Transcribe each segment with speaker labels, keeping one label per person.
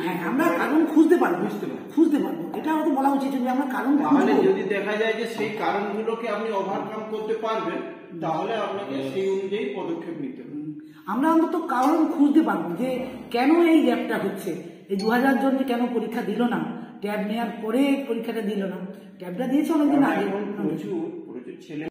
Speaker 1: হ্যাঁ, আমরা কারণ খুঁজতে পারবো, এটা হয়তো বলা উচিত যে আমরা কারণ
Speaker 2: তাহলে যদি দেখা যায় যে সেই কারণগুলোকে আপনি ওভারকাম করতে পারবেন, তাহলে আপনাকে সেই অনুযায়ী পদক্ষেপ নিতে হবে।
Speaker 1: আমরা অন্তত কারণ খুঁজতে পারবো যে কেন এই গ্যাপটা হচ্ছে। এই 2000 জন যে কেন পরীক্ষা দিল না, ট্যাব নেওয়ার পরে পরীক্ষাটা দিল না, ট্যাবটা দিয়েছে অনেকদিন আগে।
Speaker 2: প্রচুর ছেলে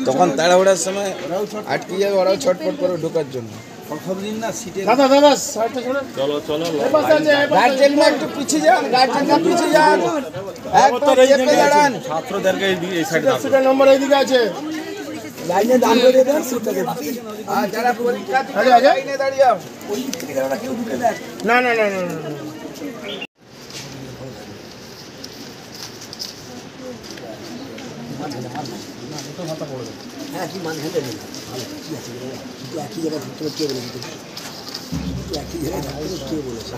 Speaker 3: তখন তাড়াহুড়ার সময় আটকে যাবে, ওরাও ছটফট করে ঢোকার জন্য। গার্জেনরা একটু পিছিয়ে যান, একদম চেপে দাঁড়ান।
Speaker 4: ছাত্রদেরকে এই সাইডে
Speaker 5: নম্বর এইদিকে আছে,
Speaker 3: লাইনে দান করে দেন। আর যারা পরীক্ষা দিচ্ছে লাইনে দাঁড়িয়ে কেউ ঢুকে দেন
Speaker 5: না।
Speaker 6: হ্যাঁ, কি মান হ্যান্ডেল কি আছে একই জায়গায় ধরতে কে বলেছে, একই জায়গায় ধরতে কে বলেছে,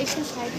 Speaker 7: একটু সাইড